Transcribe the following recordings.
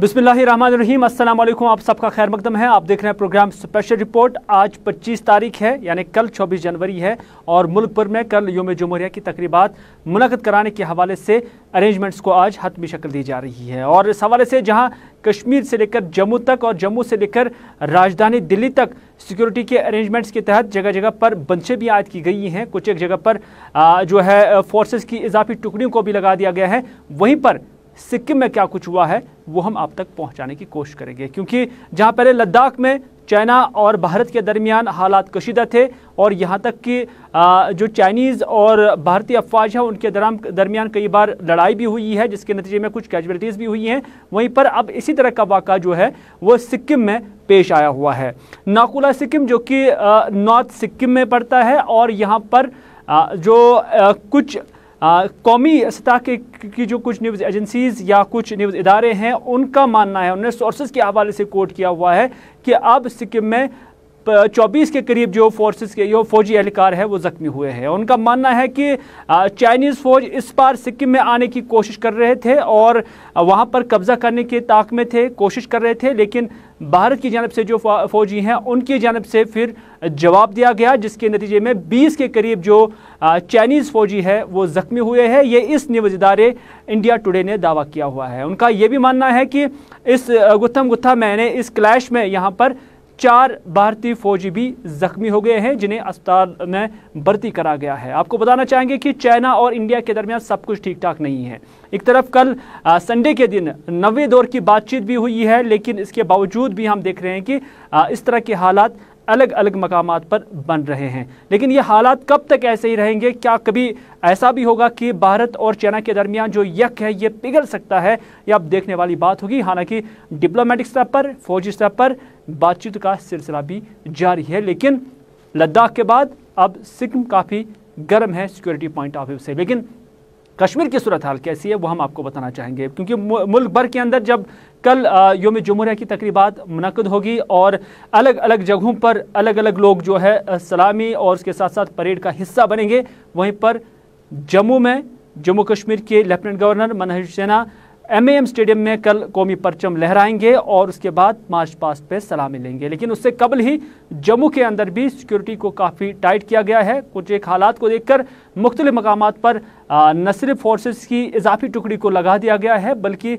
बिस्मिल्लाहिर्रहमानिर्रहीम, अस्सलाम वालेकुम। आप सबका खैर मकदम है। आप देख रहे हैं प्रोग्राम स्पेशल रिपोर्ट। आज 25 तारीख है, यानी कल 24 जनवरी है और मुल्क भर में कल यौम जमहूरिया की तकरीबात मुनक़्क़िद कराने के हवाले से अरेंजमेंट्स को आज हतमी शक्ल दी जा रही है। और इस हवाले से जहां कश्मीर से लेकर जम्मू तक और जम्मू से लेकर राजधानी दिल्ली तक सिक्योरिटी के अरेंजमेंट्स के तहत जगह जगह पर बंशें भी आयद की गई हैं। कुछ एक जगह पर जो है फोर्सेस की इजाफी टुकड़ियों को भी लगा दिया गया है। वहीं पर सिक्किम में क्या कुछ हुआ है वो हम आप तक पहुंचाने की कोशिश करेंगे, क्योंकि जहां पहले लद्दाख में चाइना और भारत के दरमियान हालात कशीदा थे और यहाँ तक कि जो चाइनीज़ और भारतीय अफवाज हैं उनके दरमियान कई बार लड़ाई भी हुई है, जिसके नतीजे में कुछ कैजुअलिटीज़ भी हुई हैं। वहीं पर अब इसी तरह का वाक़ा जो है वो सिक्किम में पेश आया हुआ है। नाकुला सिक्किम जो कि नॉर्थ सिक्किम में पड़ता है और यहाँ पर कुछ कौमी सतह की जो कुछ न्यूज़ एजेंसीज़ या कुछ न्यूज़ इदारे हैं उनका मानना है, उन्होंने सोर्सेज के हवाले से कोट किया हुआ है कि अब सिक्किम में 24 के करीब जो फोर्सेस के जो फौजी एहलकार है वो ज़ख्मी हुए हैं। उनका मानना है कि चाइनीज़ फ़ौज इस बार सिक्किम में आने की कोशिश कर रहे थे और वहाँ पर कब्ज़ा करने के ताक में थे, कोशिश कर रहे थे, लेकिन भारत की जानब से जो फ़ौजी हैं उनकी जानब से फिर जवाब दिया गया, जिसके नतीजे में 20 के करीब जो चाइनीज़ फ़ौजी है वो ज़ख्मी हुए हैं। ये इस न्यूज़ इदारे इंडिया टुडे ने दावा किया हुआ है। उनका ये भी मानना है कि इस गुत्थम गुत्था मैंने इस क्लैश में यहाँ पर 4 भारतीय फौजी भी जख्मी हो गए हैं, जिन्हें अस्पताल में भर्ती करा गया है। आपको बताना चाहेंगे कि चाइना और इंडिया के दरमियान सब कुछ ठीक ठाक नहीं है। एक तरफ कल संडे के दिन 90 दौर की बातचीत भी हुई है, लेकिन इसके बावजूद भी हम देख रहे हैं कि इस तरह के हालात अलग अलग मकामात पर बन रहे हैं। लेकिन ये हालात कब तक ऐसे ही रहेंगे? क्या कभी ऐसा भी होगा कि भारत और चाइना के दरमियान जो यक है ये पिघल सकता है? ये अब देखने वाली बात होगी। हालांकि डिप्लोमेटिक स्तर पर, फौजी स्तर पर बातचीत का सिलसिला भी जारी है, लेकिन लद्दाख के बाद अब सिक्किम काफ़ी गर्म है सिक्योरिटी पॉइंट ऑफ व्यू से। लेकिन कश्मीर की सूरत हाल कैसी है वो हम आपको बताना चाहेंगे, क्योंकि मुल्क भर के अंदर जब कल यौम जमहूरिया की तकरीबात मुनक़्क़िद होगी और अलग अलग जगहों पर अलग अलग लोग जो है सलामी और उसके साथ साथ परेड का हिस्सा बनेंगे, वहीं पर जम्मू में जम्मू कश्मीर के lieutenant governor Manoj Sinha MAM stadium में कल कौमी परचम लहराएंगे और उसके बाद मार्च पास्ट पे सलामी लेंगे। लेकिन उससे कबल ही जम्मू के अंदर भी सिक्योरिटी को काफ़ी टाइट किया गया है। कुछ एक हालात को देखकर मुख्तलिफ मकामात पर न सिर्फ फोर्सेस की इजाफी टुकड़ी को लगा दिया गया है, बल्कि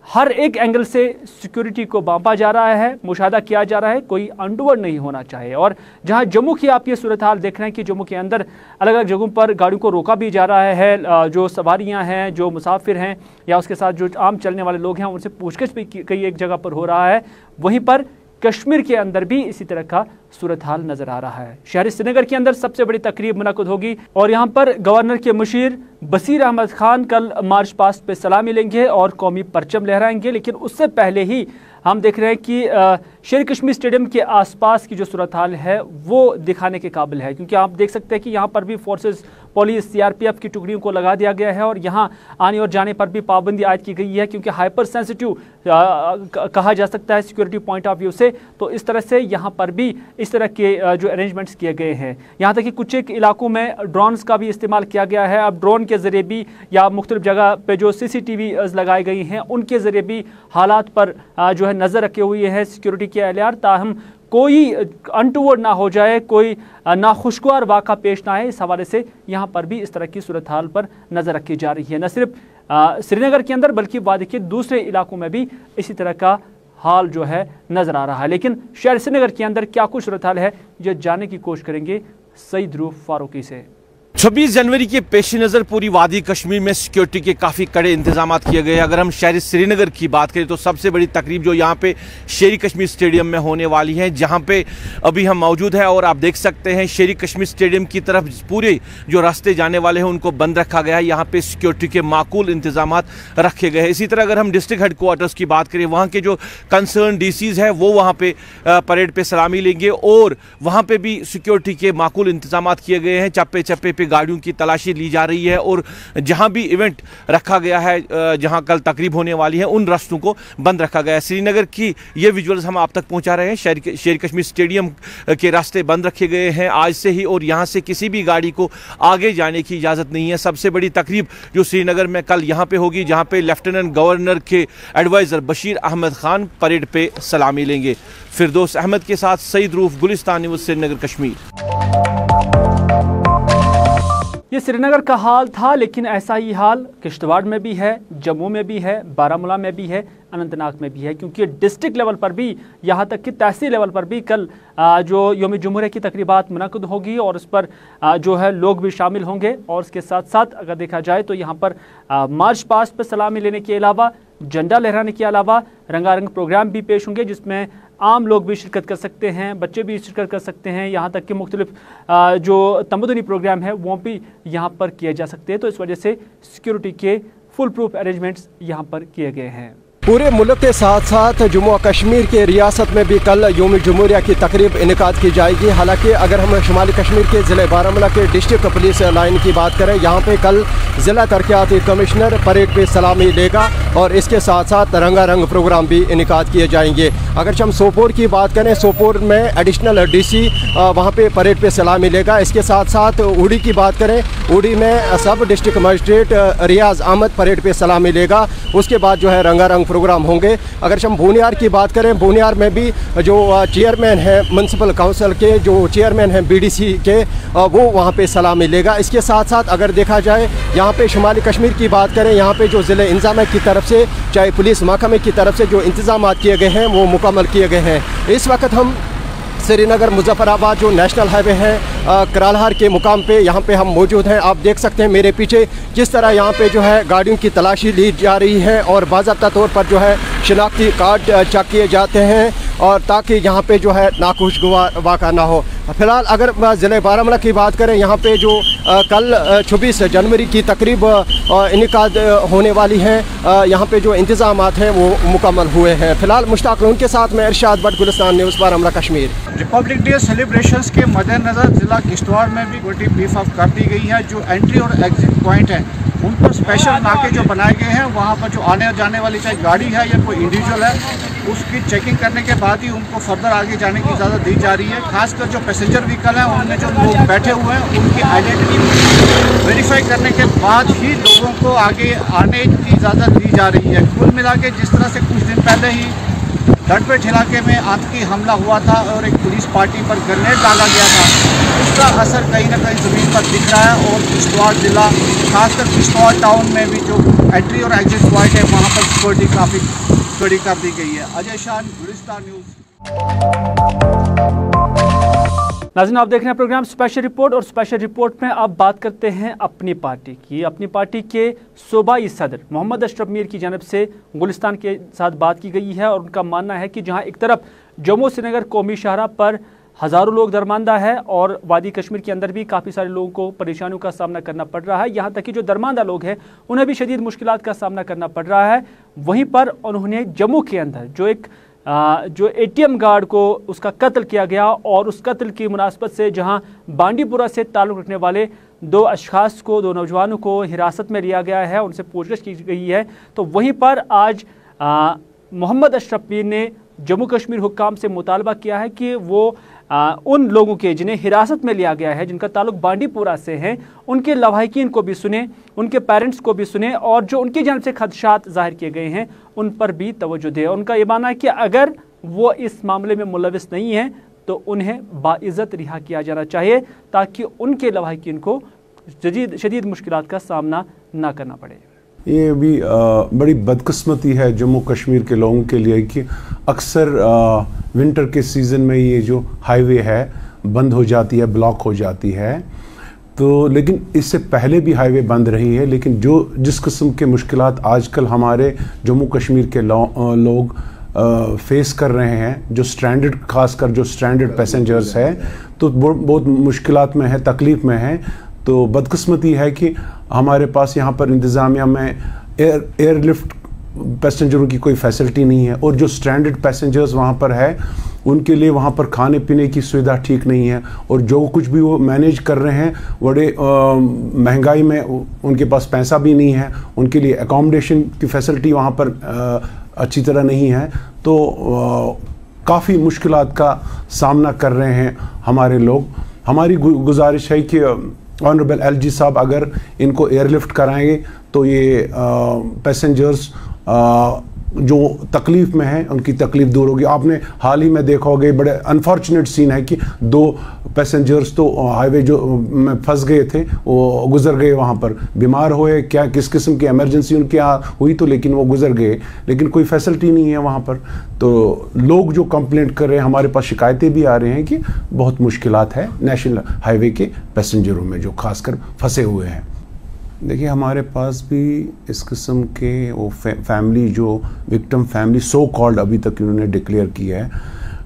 हर एक एंगल से सिक्योरिटी को बांपा जा रहा है, मुशाहदा किया जा रहा है, कोई अनटूवर्ड नहीं होना चाहिए। और जहां जम्मू की आप ये सूरत हाल देख रहे हैं कि जम्मू के अंदर अलग अलग जगहों पर गाड़ियों को रोका भी जा रहा है, जो सवारियां हैं, जो मुसाफिर हैं या उसके साथ जो आम चलने वाले लोग हैं उनसे पूछगछ भी कई एक जगह पर हो रहा है। वहीं पर कश्मीर के अंदर भी इसी तरह का सूरत हाल नजर आ रहा है। शहर श्रीनगर के अंदर सबसे बड़ी तकरीब मुनक़्क़िद होगी और यहाँ पर गवर्नर के मुशीर बसीर अहमद खान कल मार्च पास्ट पे सलामी लेंगे और कौमी परचम लहराएंगे। लेकिन उससे पहले ही हम देख रहे हैं कि शेर कश्मीर स्टेडियम के आसपास की जो सूरत हाल है वो दिखाने के काबिल है, क्योंकि आप देख सकते हैं कि यहाँ पर भी फोर्सेस, पुलिस, CRPF की टुकड़ियों को लगा दिया गया है और यहाँ आने और जाने पर भी पाबंदी आयद की गई है, क्योंकि हाइपर सेंसिटिव कहा जा सकता है सिक्योरिटी पॉइंट ऑफ व्यू से। तो इस तरह से यहाँ पर भी इस तरह के जो अरेंजमेंट्स किए गए हैं। यहाँ तक कि कुछ एक इलाकों में ड्रोन्स का भी इस्तेमाल किया गया है। अब ड्रोन के ज़रिए भी या मुख्तलिफ जगह पे जो CCTV लगाई गई हैं उनके ज़रिए भी हालात पर जो है नज़र रखे हुए हैं सिक्योरिटी के एहलकार, ताहम कोई अनटूवर्ड ना हो जाए, कोई नाखुशगवार वाक़ा पेश ना आए। इस हवाले से यहाँ पर भी इस तरह की सूरत हाल पर नज़र रखी जा रही है। न सिर्फ श्रीनगर के अंदर बल्कि वादी के दूसरे इलाकों में भी इसी तरह का हाल जो है नज़र आ रहा है। लेकिन शहर श्रीनगर के अंदर क्या कुछ सूरत हाल है ये जानने की कोशिश करेंगे सईद रूफ फारूकी से। 26 जनवरी के पेश नज़र पूरी वादी कश्मीर में सिक्योरिटी के काफ़ी कड़े इंतजाम किए गए। अगर हम शहर श्रीनगर की बात करें तो सबसे बड़ी तकरीब जो यहाँ पे शेर कश्मीर स्टेडियम में होने वाली है, जहाँ पे अभी हम मौजूद हैं और आप देख सकते हैं शेर कश्मीर स्टेडियम की तरफ पूरे जो रास्ते जाने वाले हैं उनको बंद रखा गया है। यहाँ पे सिक्योरिटी के माकूल इंतजाम रखे गए हैं। इसी तरह अगर हम डिस्ट्रिक्ट हेडक्वार्टर्स की बात करें, वहाँ के जो कंसर्न DCs है वो वहाँ पे परेड पे सलामी लेंगे और वहाँ पे भी सिक्योरिटी के माकूल इंतजाम किए गए हैं। चप्पे चप्पे पे गाड़ियों की तलाशी ली जा रही है और जहां भी इवेंट रखा गया है, जहां कल तकरीब होने वाली है, उन रास्तों को बंद रखा गया है। श्रीनगर की ये विजुअल्स हम आप तक पहुंचा रहे हैं। शेर कश्मीर स्टेडियम के रास्ते बंद रखे गए हैं आज से ही और यहां से किसी भी गाड़ी को आगे जाने की इजाज़त नहीं है। सबसे बड़ी तकरीब जो श्रीनगर में कल यहां पे होगी, जहां पे लेफ्टिनेंट गवर्नर के एडवाइज़र बशीर अहमद खान परेड पे सलामी लेंगे। फिरदौस अहमद के साथ सईद रूफ, गुलिस्तान न्यूज़, श्रीनगर कश्मीर। ये श्रीनगर का हाल था, लेकिन ऐसा ही हाल किश्तवाड़ में भी है, जम्मू में भी है, बारामूला में भी है, अनंतनाग में भी है, क्योंकि डिस्ट्रिक्ट लेवल पर भी, यहाँ तक कि तहसील लेवल पर भी कल जो यौम जुमूरिया की तकरीबात मुनक़द होगी और इस पर जो है लोग भी शामिल होंगे। और इसके साथ साथ अगर देखा जाए तो यहाँ पर मार्च पास्ट पर सलामी लेने के अलावा, झंडा लहराने के अलावा रंगारंग प्रोग्राम भी पेश होंगे, जिसमें आम लोग भी शिरकत कर सकते हैं, बच्चे भी शिरकत कर सकते हैं। यहाँ तक कि मुख्तलिफ जो तमदनी प्रोग्राम है वो भी यहाँ पर किए जा सकते हैं। तो इस वजह से सिक्योरिटी के फुल प्रूफ अरेंजमेंट्स यहाँ पर किए गए हैं। पूरे मुल्क के साथ साथ जम्मू और कश्मीर के रियासत में भी कल यौम जुमूरिया की तकरीब इनेकाद की जाएगी। हालांकि अगर हम शुमाली कश्मीर के ज़िले बारामूला के डिस्ट्रिक्ट पुलिस लाइन की बात करें, यहाँ पे कल ज़िला तरक्याती कमिश्नर परेड पे सलामी लेगा और इसके साथ साथ रंगारंग प्रोग्राम भी इनेकाद किए जाएंगे। अगर हम सोपोर की बात करें, सोपोर में एडिशनल DC वहाँ पे परेड पे सलामी लेगा। इसके साथ साथ उड़ी की बात करें, उड़ी में सब डिस्ट्रिक्ट मजिस्ट्रेट रियाज अहमद परेड पे सलामी लेगा। उसके बाद जो है रंगारंग प्रोग्राम होंगे। अगर हम बूनियार की बात करें, बूनियार में भी जो चेयरमैन है म्यूनसिपल काउंसिल के, जो चेयरमैन हैं BDC के, वो वहाँ पे सलामी लेगा। इसके साथ साथ अगर देखा जाए यहाँ पे शुमाली कश्मीर की बात करें, यहाँ पे जो ज़िले इंतज़ामिया की तरफ से, चाहे पुलिस महकमे की तरफ से जो इंतज़ाम किए गए हैं वो मुकम्मल किए गए हैं। इस वक्त हम श्रीनगर मुजफ्फराबाद जो नेशनल हाईवे है करालहार के मुकाम पे यहाँ पे हम मौजूद हैं। आप देख सकते हैं मेरे पीछे किस तरह यहाँ पे जो है गाड़ियों की तलाशी ली जा रही है और बाज़ाब्ता तौर पर जो है शिनाख्ती कार्ड चेक किए जाते हैं और ताकि यहाँ पे जो है नाखुशगवार वाक़ा ना हो। फ़िलहाल अगर ज़िले बारामूला की बात करें, यहाँ पे जो कल 26 जनवरी की तकरीब इनेकाद होने वाली है, यहाँ पे जो इंतज़ाम हैं वो मुकम्मल हुए हैं। फ़िलहाल मुश्ताक उनके साथ में Irshad Bhat, Gulistan news, Baramulla Kashmir. Republic day celebrations के मद्देनज़र ज़िला किश्तवाड़ में भी सिक्योरिटी बीफ अप कर दी गई है। जो एंट्री और एग्जिट पॉइंट है उन पर स्पेशल नाके जो बनाए गए हैं, वहाँ पर जो आने जाने वाली चाहे गाड़ी है या कोई इंडिविजुअल है, उसकी चेकिंग करने के बाद ही उनको फर्दर आगे जाने की इजाज़त दी जा रही है। खासकर जो पैसेंजर व्हीकल हैं उनमें जो लोग बैठे हुए हैं उनकी आइडेंटिटी वेरीफाई करने के बाद ही लोगों को आगे आने की इजाज़त दी जा रही है। कुल मिला के जिस तरह से कुछ दिन पहले ही डटपेट इलाके में आतंकी हमला हुआ था और एक पुलिस पार्टी पर ग्रेनेड डाला गया था, उसका असर कहीं ना कहीं ज़मीन पर दिख रहा है। और किश्तवाड़ ज़िला, खासकर किश्तवाड़ टाउन में भी जो एंट्री और एग्जिट पॉइंट है वहाँ पर सिक्योरिटी काफ़ी कड़ी कर दी गई है। अजय शान, गुलिस्तान न्यूज़। नाज़रीन, आप देख रहे हैं प्रोग्राम स्पेशल रिपोर्ट और स्पेशल रिपोर्ट में आप बात करते हैं अपनी पार्टी की। अपनी पार्टी के सूबाई सदर मोहम्मद अशरफ मीर की जानब से गुलिस्तान के साथ बात की गई है और उनका मानना है कि जहां एक तरफ जम्मू श्रीनगर कौमी शाहरा पर हज़ारों लोग दरमांदा है और वादी कश्मीर के अंदर भी काफ़ी सारे लोगों को परेशानियों का सामना करना पड़ रहा है, यहाँ तक कि जो दरमांदा लोग हैं उन्हें भी शदीद मुश्किलात का सामना करना पड़ रहा है। वहीं पर उन्होंने जम्मू के अंदर जो ATM गार्ड को उसका कत्ल किया गया और उस कत्ल की मुनासबत से जहां बांडीपुरा से ताल्लुक़ रखने वाले 2 अशखास को, 2 नौजवानों को हिरासत में लिया गया है, उनसे पूछताछ की गई है। तो वहीं पर आज मोहम्मद अशरफ मीर ने जम्मू कश्मीर हुक्काम से मुतालबा किया है कि वो उन लोगों के जिन्हें हिरासत में लिया गया है, जिनका ताल्लुक बांडीपुरा से है, उनके लवाहिकीन को भी सुने, उनके पेरेंट्स को भी सुने और जो उनकी जानब से खदशात जाहिर किए गए हैं उन पर भी तवज्जो दे। उनका ये मानना है कि अगर वो इस मामले में मुलविस नहीं है तो उन्हें बाइज़्ज़त रिहा किया जाना चाहिए ताकि उनके लवाहिकीन को शदीद मुश्किलात का सामना ना करना पड़े। ये भी बड़ी बदकिस्मती है जम्मू कश्मीर के लोगों के लिए कि अक्सर विंटर के सीज़न में ये जो हाईवे है बंद हो जाती है, ब्लॉक हो जाती है। तो लेकिन इससे पहले भी हाईवे बंद रही है, लेकिन जिस किस्म के मुश्किलात आजकल हमारे जम्मू कश्मीर के लोग फेस कर रहे हैं, जो स्ट्रैंडेड, खासकर जो स्ट्रैंडेड पैसेंजर्स है, तो बहुत मुश्किलात में है, तकलीफ़ में है। तो बदकिस्मती है कि हमारे पास यहाँ पर इंतज़ामिया में एयरलिफ्ट पैसेंजरों की कोई फैसिलिटी नहीं है और जो स्ट्रैंडेड पैसेंजर्स वहाँ पर है उनके लिए वहाँ पर खाने पीने की सुविधा ठीक नहीं है, और जो कुछ भी वो मैनेज कर रहे हैं बड़े महंगाई में, उनके पास पैसा भी नहीं है, उनके लिए एकोमोडेशन की फैसिलिटी वहाँ पर अच्छी तरह नहीं है, तो काफ़ी मुश्किलात का सामना कर रहे हैं हमारे लोग। हमारी गुजारिश है कि ऑनरेबल एलजी साहब अगर इनको एयरलिफ्ट कराएंगे तो ये पैसेंजर्स जो तकलीफ़ में हैं उनकी तकलीफ़ दूर होगी। आपने हाल ही में देखा होगा, बड़े अनफॉर्चुनेट सीन है कि 2 पैसेंजर्स तो हाईवे जो में फंस गए थे, वो गुजर गए, वहाँ पर बीमार हुए, क्या किस किस्म की इमरजेंसी उनके यहाँ हुई, तो लेकिन वो गुजर गए, लेकिन कोई फैसिलिटी नहीं है वहाँ पर। तो लोग जो कंप्लेंट कर रहे हैं, हमारे पास शिकायतें भी आ रहे हैं कि बहुत मुश्किलात है नेशनल हाईवे के पैसेंजरों में जो खासकर फंसे हुए हैं। देखिए, हमारे पास भी इस किस्म के वो फैमिली जो विक्टिम फैमिली सो कॉल्ड अभी तक इन्होंने डिक्लेयर किया है।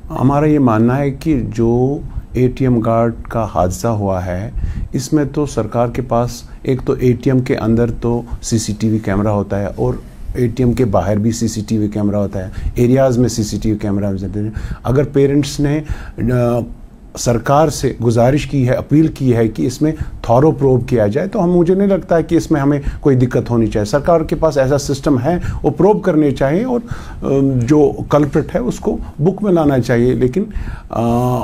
हमारा ये मानना है कि जो एटीएम गार्ड का हादसा हुआ है, इसमें तो सरकार के पास एक तो एटीएम के अंदर तो सीसीटीवी कैमरा होता है और एटीएम के बाहर भी सीसीटीवी कैमरा होता है, एरियाज़ में सीसीटीवी कैमरा होते हैं। अगर पेरेंट्स ने सरकार से गुजारिश की है, अपील की है कि इसमें थॉरो प्रोब किया जाए, तो मुझे नहीं लगता है कि इसमें हमें कोई दिक्कत होनी चाहिए। सरकार के पास ऐसा सिस्टम है, वो प्रोब करने चाहिए और जो कल्प्रिट है उसको बुक में लाना चाहिए। लेकिन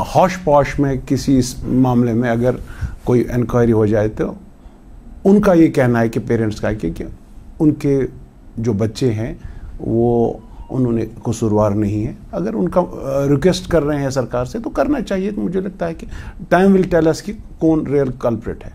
हौश पौश में किसी इस मामले में अगर कोई इंक्वायरी हो जाए तो उनका ये कहना है कि पेरेंट्स का कि उनके जो बच्चे हैं वो उन्होंने कसूरवार नहीं है। अगर उनका रिक्वेस्ट कर रहे हैं सरकार से तो करना चाहिए। तो मुझे लगता है कि टाइम विल टेल अस कि कौन रियल कल्प्रिट है।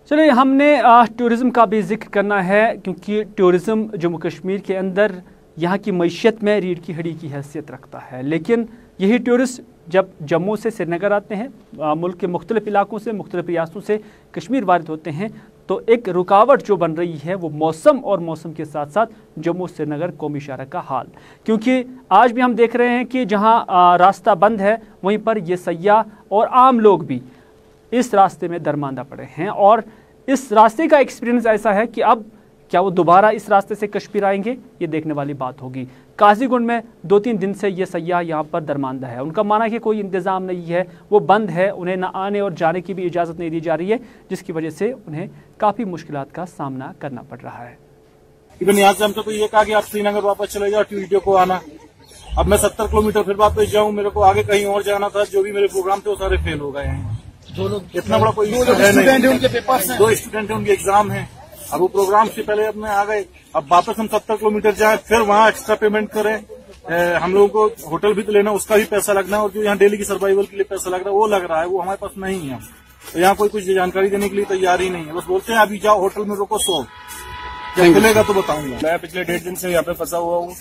चलिए, हमने टूरिज़्म का भी जिक्र करना है, क्योंकि टूरिज़्म जम्मू कश्मीर के अंदर यहाँ की मईशत में रीढ़ की हड्डी की हैसियत रखता है। लेकिन यही टूरिस्ट जब जम्मू से श्रीनगर आते हैं, मुल्क के मुख्तलिफ इलाकों से, मुख्तलिफ रियासतों से कश्मीर वारिद होते हैं, तो एक रुकावट जो बन रही है वो मौसम, और मौसम के साथ साथ जम्मू श्रीनगर कौमी शाहरा का हाल। क्योंकि आज भी हम देख रहे हैं कि जहां रास्ता बंद है, वहीं पर ये सयाह और आम लोग भी इस रास्ते में दरमांदा पड़े हैं, और इस रास्ते का एक्सपीरियंस ऐसा है कि अब क्या वो दोबारा इस रास्ते से कश्मीर आएंगे, ये देखने वाली बात होगी। काजीगुंड में 2-3 दिन से ये सयाह यहाँ पर दरमांदा है। उनका माना है कि कोई इंतज़ाम नहीं है, वो बंद है, उन्हें ना आने और जाने की भी इजाज़त नहीं दी जा रही है, जिसकी वजह से उन्हें काफ़ी मुश्किलात का सामना करना पड़ रहा है। इवन यहाँ से हमसे तो ये कहा कि आप श्रीनगर वापस चले जाओ, ट्यूसडे को आना। अब मैं 70 किलोमीटर फिर वापस जाऊँ, मेरे को आगे कहीं और जाना था, जो भी मेरे प्रोग्राम थे वो सारे फेल हो गए हैं। इतना बड़ा कोई स्टूडेंट है, उनके पेपर्स हैं, 2 स्टूडेंट है, उनके एग्जाम है। अब वो प्रोग्राम से पहले अपने आ गए, अब वापस हम 70 किलोमीटर जाए, फिर वहाँ एक्स्ट्रा पेमेंट करें। हम लोगों को होटल भी तो लेना, उसका भी पैसा लगना है, और जो यहाँ डेली की सर्वाइवल के लिए पैसा लग रहा है वो लग रहा है, वो हमारे पास नहीं है। तो यहाँ कोई कुछ जानकारी देने के लिए तैयार ही नहीं है। बस बोलते हैं अभी जाओ होटल में रुको, सो जब खुलेगा तो बताऊंगा। मैं पिछले 1.5 दिन से यहाँ पे फंसा हुआ हूँ।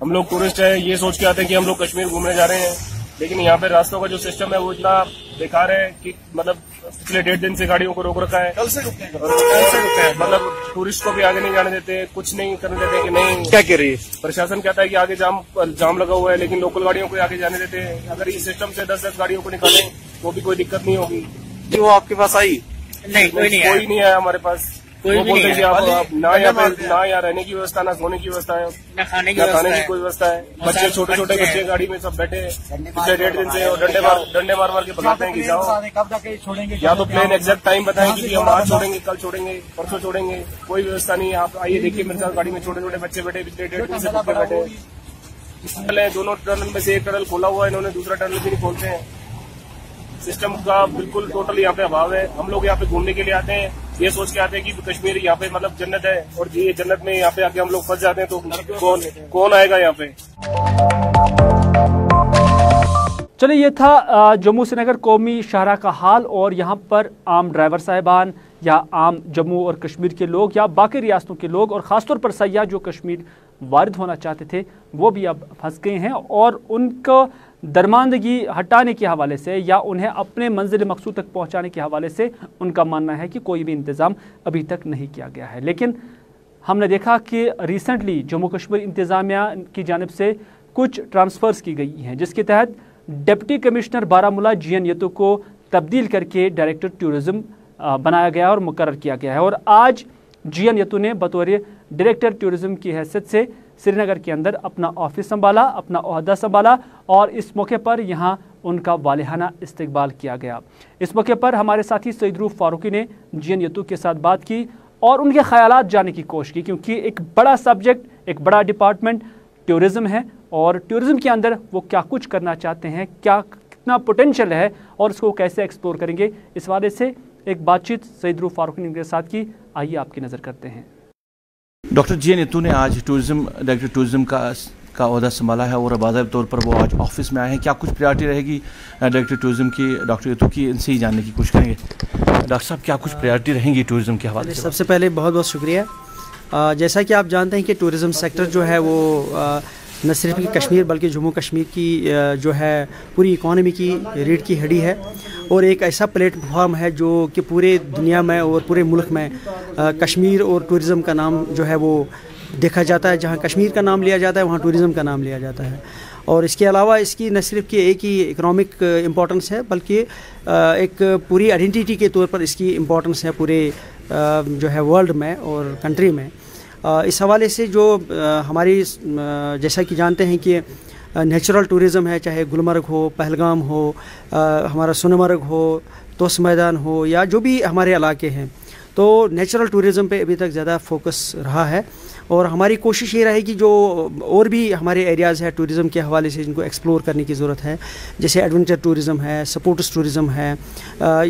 हम लोग टूरिस्ट है, ये सोच के आते हैं कि हम लोग कश्मीर घूमने जा रहे हैं, लेकिन यहाँ पे रास्तों का जो सिस्टम है वो इतना बेकार है कि मतलब पिछले 1.5 दिन से गाड़ियों को रोक रखा है। कल से रुके हैं, मतलब टूरिस्ट को भी आगे नहीं जाने देते, कुछ नहीं करने देते कि नहीं। क्या कह रही है प्रशासन? कहता है कि आगे जाम लगा हुआ है, लेकिन लोकल गाड़ियों को आगे जाने देते हैं। अगर इस सिस्टम से 10-10 गाड़ियों को निकालें तो भी कोई दिक्कत नहीं होगी। वो आपके पास आई? नहीं, कोई नहीं आया हमारे पास। कोई भी नहीं है। आप ना यहाँ रहने की व्यवस्था, ना सोने की व्यवस्था है, ना खाने की कोई व्यवस्था है। बच्चे, छोटे छोटे बच्चे गाड़ी में सब बैठे पिछले 1.5 दिन से, और डंडे मार के भगाते हैं कि जाओ, कब जाके छोड़ेंगे। या तो प्लेन एग्जैक्ट टाइम बताएं कि हम आज छोड़ेंगे, कल छोड़ेंगे, परसों छोड़ेंगे, कोई व्यवस्था नहीं है। आप आइए देखिए मेरे साथ, गाड़ी में छोटे छोटे बच्चे बैठे पिछले 1.5 दिन से बैठे। दोनों टनल में से एक टनल खोला हुआ है, इन्होंने दूसरा टनल भी नहीं खोलते हैं। सिस्टम का बिल्कुल टोटल यहाँ पे अभाव है। हम लोग यहाँ पे घूमने के लिए आते हैं, ये सोच के आते हैं कि कश्मीर यहाँ पे मतलब जन्नत है, और ये जन्नत में यहाँ पे आके हम लोग फंस जाते हैं, तो कौन आएगा यहाँ पे। चलिए, ये था जम्मू श्रीनगर कौमी शाहरा का हाल, और यहाँ पर आम ड्राइवर साहिबान या आम जम्मू और कश्मीर के लोग या बाकी रियासतों के लोग, और ख़ासतौर पर सयाह जो कश्मीर वारिद होना चाहते थे, वो भी अब फंस गए हैं, और उनको दरमानदगी हटाने के हवाले से या उन्हें अपने मंजिल मकसूद तक पहुंचाने के हवाले से उनका मानना है कि कोई भी इंतज़ाम अभी तक नहीं किया गया है। लेकिन हमने देखा कि रिसेंटली जम्मू कश्मीर इंतज़ामिया की जानिब से कुछ ट्रांसफ़र्स की गई हैं, जिसके तहत डिप्टी कमिश्नर बारामूला GN यतू को तब्दील करके डायरेक्टर टूरिज़्म बनाया गया और मुकर्रर किया गया है। और आज GN यतू ने बतौर डायरेक्टर टूरिज़्म की हैसियत से श्रीनगर के अंदर अपना ऑफिस संभाला, अपना ओहदा संभाला और इस मौके पर यहाँ उनका वालिहाना इस्तकबाल किया गया। इस मौके पर हमारे साथी सईद रूफ फारूकी ने GN यतू के साथ बात की और उनके ख्यालात जानने की कोशिश की, क्योंकि एक बड़ा सब्जेक्ट, एक बड़ा डिपार्टमेंट टूरिज़्म है और टूरिज़्म के अंदर वो क्या कुछ करना चाहते हैं, क्या कितना पोटेंशियल है और उसको कैसे एक्सप्लोर करेंगे। इस वाले से एक बातचीत सईद रूफ फारूकी ने उनके साथ की, आइए आपकी नज़र करते हैं। डॉक्टर GN यतू ने आज डायरेक्टर टूरिज्म का ओहदा संभाला है और बाज़ाहिर तौर पर वो आज ऑफिस में आए हैं। क्या कुछ प्रायोरिटी रहेगी डायरेक्टर टूरिज्म की डॉक्टर यतू की, इनसे ही जानने की कोशिश करेंगे। डॉक्टर साहब, क्या कुछ प्रायोरिटी रहेंगी टूरिज्म के हवाले से? सबसे पहले बहुत बहुत शुक्रिया। जैसा कि आप जानते हैं कि टूरिज़म सेक्टर जो है वो न सिर्फ कि कश्मीर बल्कि जम्मू कश्मीर की जो है पूरी इकॉनमी की रीढ़ की हड्डी है और एक ऐसा प्लेटफॉर्म है जो कि पूरे दुनिया में और पूरे मुल्क में कश्मीर और टूरिज़म का नाम जो है वो देखा जाता है। जहाँ कश्मीर का नाम लिया जाता है वहाँ टूरिज़म का नाम लिया जाता है। और इसके अलावा इसकी न सिर्फ कि एक ही इकोनॉमिक इम्पोर्टेंस है बल्कि एक पूरी आइडेंटिटी के तौर पर इसकी इम्पोर्टेंस है पूरे जो है वर्ल्ड में और कंट्री में। इस हवाले से जो हमारी जैसा कि जानते हैं कि नेचुरल टूरिज़म है, चाहे गुलमर्ग हो, पहलगाम हो, हमारा सोनमर्ग हो, तोस मैदान हो या जो भी हमारे इलाके हैं, तो नेचुरल टूरिज़म पे अभी तक ज़्यादा फोकस रहा है और हमारी कोशिश ये रहेगी जो और भी हमारे एरियाज़ है टूरिज़म के हवाले से जिनको एक्सप्लोर करने की ज़रूरत है, जैसे एडवेंचर टूरिज़म है, स्पोर्ट्स टूरिज़म है,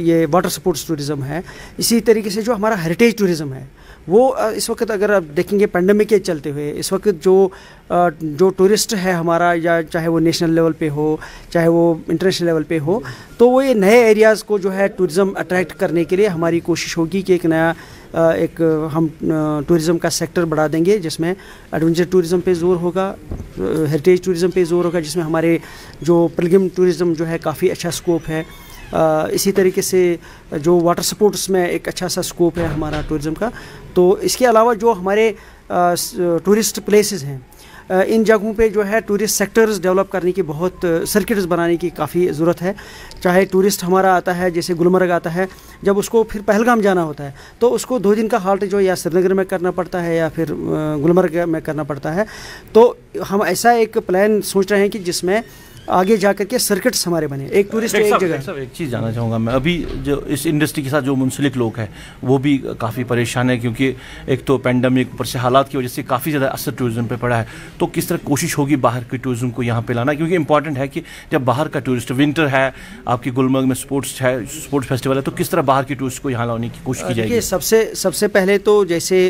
ये वाटर स्पोर्ट्स टूरिज़म है। इसी तरीके से जो हमारा हेरिटेज टूरिज़म है वो इस वक्त अगर आप देखेंगे पेंडेमिक के चलते हुए इस वक्त जो टूरिस्ट है हमारा, या चाहे वो नेशनल लेवल पे हो चाहे वो इंटरनेशनल लेवल पे हो, तो वो ये नए एरियाज़ को जो है टूरिज़म अट्रैक्ट करने के लिए हमारी कोशिश होगी कि एक नया हम टूरिज़म का सेक्टर बढ़ा देंगे जिसमें एडवेंचर टूरिज़म पे ज़ोर होगा, हेरिटेज टूरिज़म पे ज़ोर होगा, जिसमें हमारे जो पिलग्रिम टूरिज़म जो है काफ़ी अच्छा स्कोप है। इसी तरीके से जो वाटर स्पोर्ट्स में एक अच्छा सा स्कोप है हमारा टूरिज़म का। तो इसके अलावा जो हमारे टूरिस्ट प्लेसेस हैं, इन जगहों पे जो है टूरिस्ट सेक्टर्स डेवलप करने की बहुत सर्किट्स बनाने की काफ़ी ज़रूरत है। चाहे टूरिस्ट हमारा आता है, जैसे गुलमर्ग आता है, जब उसको फिर पहलगाम जाना होता है तो उसको 2 दिन का हाल्ट जो या श्रीनगर में करना पड़ता है या फिर गुलमर्ग में करना पड़ता है। तो हम ऐसा एक प्लान सोच रहे हैं कि जिसमें आगे जाकर के सर्किट्स हमारे बने, एक टूरिस्ट एक जगह। एक चीज़ जानना चाहूँगा मैं, अभी जो इस इंडस्ट्री के साथ जो मुंसलिक लोग हैं वो भी काफ़ी परेशान है, क्योंकि एक तो पेंडेमिक ऊपर से हालात की वजह से काफ़ी ज़्यादा असर टूरिज़्म पे पड़ा है। तो किस तरह कोशिश होगी बाहर के टूरिज़्म को यहाँ पे लाना, क्योंकि इंपॉर्टेंट है कि जब बाहर का टूरिस्ट, विंटर है आपकी गुलमर्ग में, स्पोर्ट्स फेस्टिवल है, तो किस तरह बाहर के टूरिस्ट को यहाँ लाने की कोशिश की जाएगी? सबसे पहले तो जैसे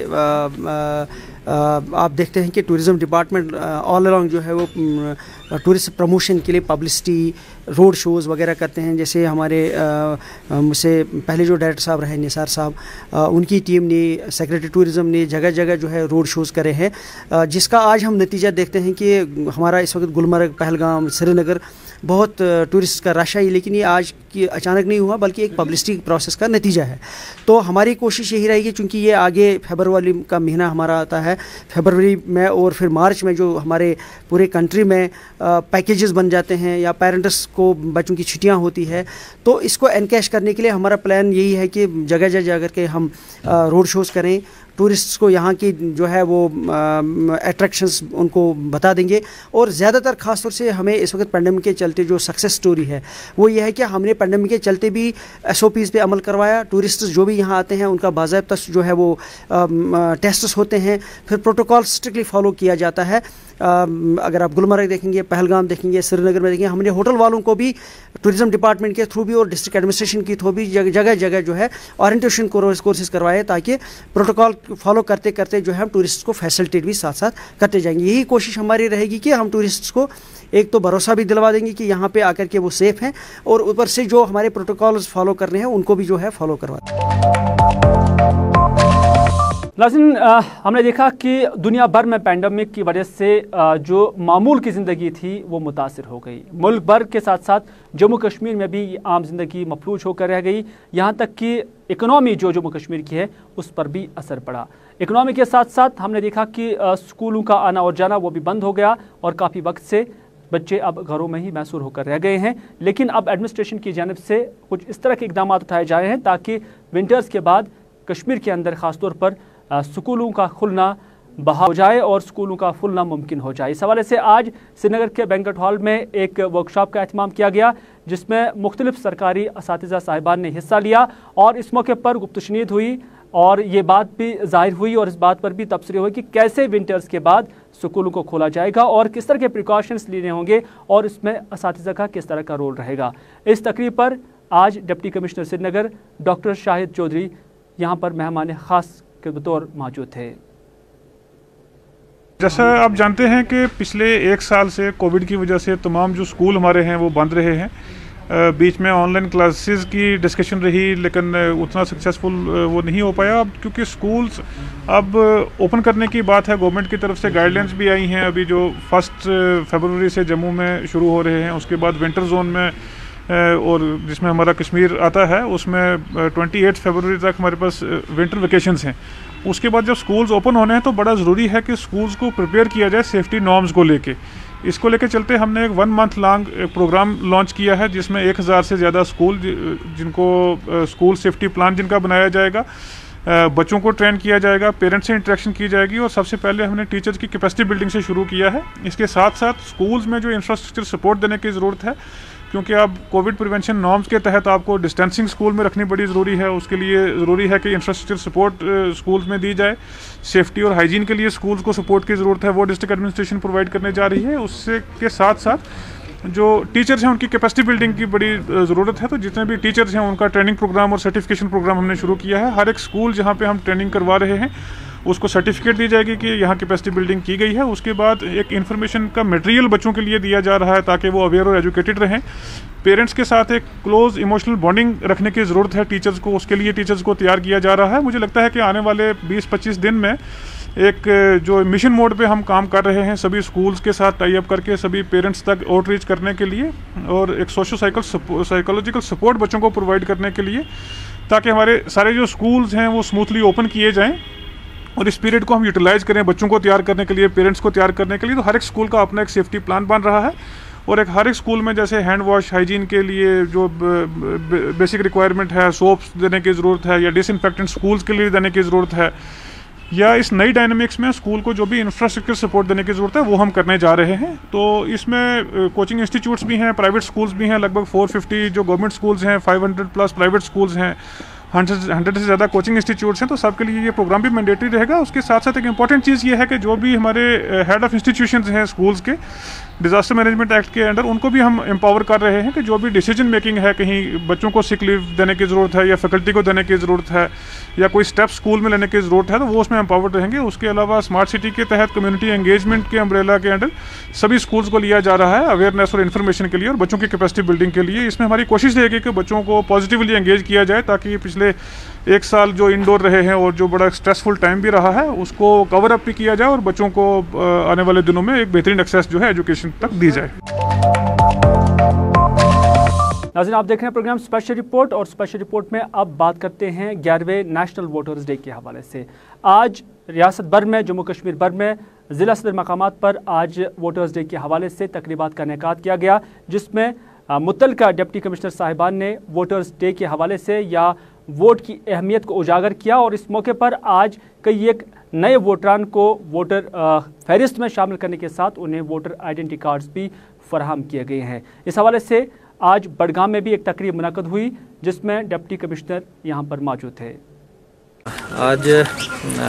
आप देखते हैं कि टूरिज़्म डिपार्टमेंट ऑल अलॉन्ग जो है वो टूरिस्ट प्रमोशन के लिए पब्लिसिटी, रोड शोज़ वगैरह करते हैं। जैसे हमारे मुझसे पहले जो डायरेक्टर साहब रहे निसार साहब, उनकी टीम ने, सेक्रेटरी टूरिज़्म ने जगह जगह जो है रोड शोज़ करे हैं, जिसका आज हम नतीजा देखते हैं कि हमारा इस वक्त गुलमर्ग, पहलगाम, श्रीनगर बहुत टूरिस्ट का रश है। लेकिन ये आज की अचानक नहीं हुआ बल्कि एक पब्लिसिटी प्रोसेस का नतीजा है। तो हमारी कोशिश यही रहेगी, चूँकि ये आगे फरवरी का महीना हमारा आता है, फरवरी में और फिर मार्च में जो हमारे पूरे कंट्री में पैकेजेस बन जाते हैं या पेरेंट्स को बच्चों की छुट्टियां होती है, तो इसको एनकैश करने के लिए हमारा प्लान यही है कि जगह जगह जाकर के हम रोड शोज़ करें, टूरिस्ट्स को यहाँ की जो है वो अट्रैक्शंस उनको बता देंगे। और ज़्यादातर ख़ासतौर से हमें इस वक्त पेंडेमिक के चलते जो सक्सेस स्टोरी है वो ये है कि हमने पेंडेमिक के चलते भी SOPs पे अमल करवाया। टूरिस्ट्स जो भी यहाँ आते हैं उनका बाज़ाब्ता जो है वो टेस्ट्स होते हैं, फिर प्रोटोकॉल स्ट्रिक्टली फॉलो किया जाता है। अगर आप गुलमर्ग देखेंगे, पहलगाम देखेंगे, श्रीनगर में देखेंगे, हमने होटल वालों को भी टूरिज़्म डिपार्टमेंट के थ्रू भी और डिस्ट्रिक्ट एडमिनिस्ट्रेशन के थ्रू भी जगह जगह जो है ओरिएंटेशन कोर्सेज करवाए, ताकि प्रोटोकॉल फॉलो करते करते जो है हम टूरिस्ट को फैसिलिटेट भी साथ साथ करते जाएंगे। यही कोशिश हमारी रहेगी कि हम टूरिस्ट्स को एक तो भरोसा भी दिलवा देंगे कि यहाँ पे आकर के वो सेफ़ हैं, और ऊपर से जो हमारे प्रोटोकॉल्स फॉलो करने हैं उनको भी जो है फॉलो करवा दें। नाज़रीन, हमने देखा कि दुनिया भर में पैंडमिक की वजह से जो मामूल की ज़िंदगी थी वो मुतासिर हो गई। मुल्क भर के साथ साथ जम्मू कश्मीर में भी आम ज़िंदगी मफलूज होकर रह गई। यहाँ तक कि इकनॉमी जो जम्मू कश्मीर की है उस पर भी असर पड़ा। इकनॉमी के साथ साथ हमने देखा कि स्कूलों का आना और जाना वो भी बंद हो गया और काफ़ी वक्त से बच्चे अब घरों में ही महसूर होकर रह गए हैं। लेकिन अब एडमिनिस्ट्रेशन की जानिब से कुछ इस तरह के इक़दाम उठाए जाए हैं ताकि विंटर्स के बाद कश्मीर के अंदर ख़ासतौर पर स्कूलों का खुलना बहाल हो जाए और स्कूलों का खुलना मुमकिन हो जाए। इस हवाले से आज श्रीनगर के बैंक्वेट हॉल में एक वर्कशॉप का एहतमाम किया गया, जिसमें मुख्तलिफ सरकारी असातिज़ा साहिबान ने हिस्सा लिया और इस मौके पर गुफ्तशनीद हुई और ये बात भी जाहिर हुई और इस बात पर भी तबसरे हुए कि कैसे विंटर्स के बाद स्कूलों को खोला जाएगा और किस तरह के प्रिकॉशंस लेने होंगे और इसमें असातिज़ा का किस तरह का रोल रहेगा। इस तकरीब पर आज deputy commissioner Srinagar doctor Shahid Chaudhary यहाँ पर मेहमान ख़ास के बतौर मौजूद थे। जैसा आप जानते हैं कि पिछले 1 साल से कोविड की वजह से तमाम जो स्कूल हमारे हैं वो बंद रहे हैं। बीच में ऑनलाइन क्लासेस की डिस्कशन रही, लेकिन उतना सक्सेसफुल वो नहीं हो पाया। अब क्योंकि स्कूल्स अब ओपन करने की बात है, गवर्नमेंट की तरफ से गाइडलाइंस भी आई हैं। अभी जो 1 फरवरी से जम्मू में शुरू हो रहे हैं, उसके बाद विंटर जोन में और जिसमें हमारा कश्मीर आता है उसमें 28 फरवरी तक हमारे पास विंटर वेकेशंस हैं। उसके बाद जब स्कूल्स ओपन होने हैं तो बड़ा ज़रूरी है कि स्कूल्स को प्रिपेयर किया जाए सेफ्टी नॉर्म्स को लेके। इसको लेके चलते हमने एक 1 मंथ लॉन्ग प्रोग्राम लॉन्च किया है, जिसमें 1000 से ज़्यादा स्कूल जिनको स्कूल सेफ्टी प्लान जिनका बनाया जाएगा, बच्चों को ट्रेन किया जाएगा, पेरेंट्स से इंटरेक्शन की जाएगी और सबसे पहले हमने टीचर्स की कैपेसिटी बिल्डिंग से शुरू किया है। इसके साथ साथ स्कूल्स में जो इंफ्रास्ट्रक्चर सपोर्ट देने की ज़रूरत है, क्योंकि अब कोविड प्रिवेंशन नॉर्म्स के तहत आपको डिस्टेंसिंग स्कूल में रखनी बड़ी ज़रूरी है। उसके लिए ज़रूरी है कि इंफ्रास्ट्रक्चर सपोर्ट स्कूल्स में दी जाए। सेफ्टी और हाइजीन के लिए स्कूल्स को सपोर्ट की ज़रूरत है, वो डिस्ट्रिक्ट एडमिनिस्ट्रेशन प्रोवाइड करने जा रही है। उससे के साथ साथ जो टीचर्स हैं उनकी कैपेसिटी बिल्डिंग की बड़ी ज़रूरत है। तो जितने भी टीचर्स हैं उनका ट्रेनिंग प्रोग्राम और सर्टिफिकेशन प्रोग्राम हमने शुरू किया है। हर एक स्कूल जहाँ पे हम ट्रेनिंग करवा रहे हैं उसको सर्टिफिकेट दी जाएगी कि यहाँ कैपेसिटी बिल्डिंग की गई है। उसके बाद एक इन्फॉर्मेशन का मटेरियल बच्चों के लिए दिया जा रहा है ताकि वो अवेयर और एजुकेटेड रहें। पेरेंट्स के साथ एक क्लोज इमोशनल बॉन्डिंग रखने की ज़रूरत है टीचर्स को, उसके लिए टीचर्स को तैयार किया जा रहा है। मुझे लगता है कि आने वाले 20-25 दिन में एक जो मिशन मोड पे हम काम कर रहे हैं, सभी स्कूल्स के साथ टाई अप करके सभी पेरेंट्स तक आउटरीच करने के लिए और एक साइकोलॉजिकल सपोर्ट बच्चों को प्रोवाइड करने के लिए, ताकि हमारे सारे जो स्कूल्स हैं वो स्मूथली ओपन किए जाएँ और इस पीरियड को हम यूटिलाइज करें बच्चों को तैयार करने के लिए, पेरेंट्स को तैयार करने के लिए। तो हर एक स्कूल का अपना एक सेफ्टी प्लान बन रहा है और एक हर एक स्कूल में जैसे हैंड वॉश हाइजीन के लिए जो बेसिक रिक्वायरमेंट है, सोप्स देने की ज़रूरत है या डिसइंफेक्टेंट स्कूल्स के लिए देने की ज़रूरत है, या इस नई डायनामिक्स में स्कूल को जो भी इंफ्रास्ट्रक्चर सपोर्ट देने की ज़रूरत है वो हम करने जा रहे हैं। तो इसमें कोचिंग इंस्टीट्यूट्स भी हैं, प्राइवेट स्कूल्स भी हैं, लगभग 450 जो गवर्नमेंट स्कूल्स हैं, 500+ प्राइवेट स्कूल्स हैं, 100 से ज़्यादा कोचिंग इंस्टीट्यूट्स हैं। तो सबके लिए ये प्रोग्राम भी मैंडेटरी रहेगा। उसके साथ साथ एक इंपॉर्टेंट चीज़ ये है कि जो भी हमारे हेड ऑफ़ इंस्टीट्यूशंस हैं स्कूल्स के डिज़ास्टर मैनेजमेंट एक्ट के अंडर, उनको भी हम एम्पावर कर रहे हैं कि जो भी डिसीजन मेकिंग है, कहीं बच्चों को सिक लीव देने की ज़रूरत है या फैकल्टी को देने की ज़रूरत है या कोई स्टेप स्कूल में लेने की ज़रूरत है, तो वो उसमें एम्पावर्ड रहेंगे। उसके अलावा स्मार्ट सिटी के तहत कम्युनिटी एंगेजमेंट के अम्ब्रेला के अंडर सभी स्कूल्स को लिया जा रहा है अवेयरनेस और इन्फॉर्मेशन के लिए और बच्चों की कैपेसिटी बिल्डिंग के लिए। इसमें हमारी कोशिश रहेगी कि बच्चों को पॉजिटिवली एंगेज किया जाए, ताकि पिछले 1 साल जो इंडोर रहे हैं और जो बड़ा स्ट्रेसफुल टाइम भी रहा है उसको कवर अप भी किया जाए और बच्चों को आने वाले दिनों में एक बेहतरीन एक्सेस जो है एजुकेशन तक दी जाए। नाज़रीन, आप देख रहे हैं प्रोग्राम स्पेशल रिपोर्ट और स्पेशल रिपोर्ट में अब बात करते हैं 11वें नेशनल वोटर्स डे के हवाले से। आज रियासत भर में, जम्मू कश्मीर भर में ज़िला सदर मकामात पर आज वोटर्स डे के हवाले से तकरीबात का इनेकाद किया गया, जिसमें मुतल्लिका डिप्टी कमिश्नर साहिबान ने वोटर्स डे के हवाले से या वोट की अहमियत को उजागर किया और इस मौके पर आज कई एक नए वोटरान को वोटर फहरिस्त में शामिल करने के साथ उन्हें वोटर आइडेंटिटी कार्ड्स भी फराहम किए गए हैं। इस हवाले से आज बडगाम में भी एक तकरीब मुनक़द हुई, जिसमें डिप्टी कमिश्नर यहाँ पर मौजूद थे। आज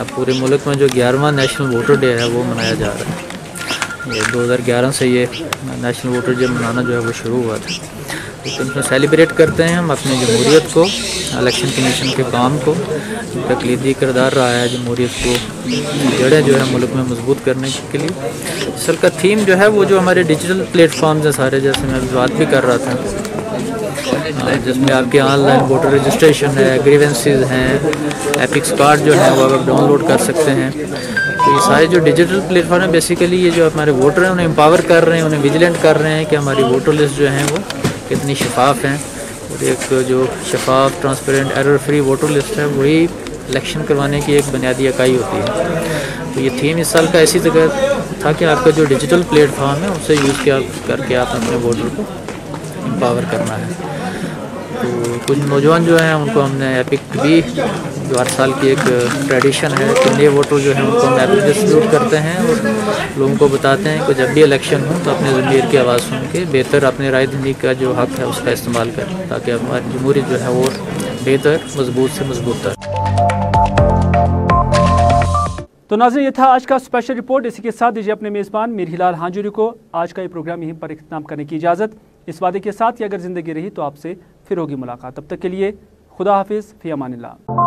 पूरे मुल्क में जो 11वां नेशनल वोटर डे है वो मनाया जा रहा है। ये 2011 से ये नेशनल वोटर डे मनाना जो है वो शुरू हुआ था। तो इसमें सेलिब्रेट करते हैं हम अपनी जमहूरियत को, इलेक्शन कमीशन के काम को, जिनका कलीदी किरदार रहा है जमहूरियत को जड़ें जो है मुल्क में मजबूत करने के लिए। असल का थीम जो है वो जो हमारे डिजिटल प्लेटफॉर्म्स हैं सारे, जैसे मैं बात भी कर रहा था, जिसमें आपके ऑनलाइन वोटर रजिस्ट्रेशन है, ग्रीवेंसेस हैं, एपिक्स कार्ड जो है वो आप डाउनलोड कर सकते हैं। तो ये सारे जो डिजिटल प्लेटफॉर्म है बेसिकली ये जो हमारे वोटर हैं उन्हें एम्पावर कर रहे हैं, उन्हें विजिलेंट कर रहे हैं कि हमारी वोटर लिस्ट जो हैं वो कितनी शफाफ हैं। और एक जो शफाफ, transparent, error free voter list है वही इलेक्शन करवाने की एक बुनियादी इकाई होती है। तो ये थीम इस साल का ऐसी जगह था कि आपका जो डिजिटल प्लेटफॉर्म है उससे यूज़ करके आप अपने वोटर को एम्पावर करना है। तो कुछ नौजवान जो हैं उनको हमने एपिक भी जो हर साल की एक ट्रेडिशन है कि नए वोटर जो है उनको हम मैसेज डिस्ट्रीब्यूट करते हैं और लोगों को बताते हैं कि जब भी इलेक्शन हो तो अपने ज़मीर की आवाज़ सुन के बेहतर अपने राय देने का जो हक़ है उसका इस्तेमाल करें, ताकि हमारी जमहूरियत जो है वो बेहतर मजबूत से मजबूत है। तो नाज़रीन, ये था आज का स्पेशल रिपोर्ट। इसी के साथ दीजिए अपने मेज़बान मीर हिलाल हांजुरी को आज का ये प्रोग्राम यहीं पर इख्तिताम करने की इजाज़त, इस वादे के साथ कि अगर ज़िंदगी रही तो आपसे फिर होगी मुलाकात। तब तक के लिए खुदा हाफिज़, फ़ी अमानिल्लाह।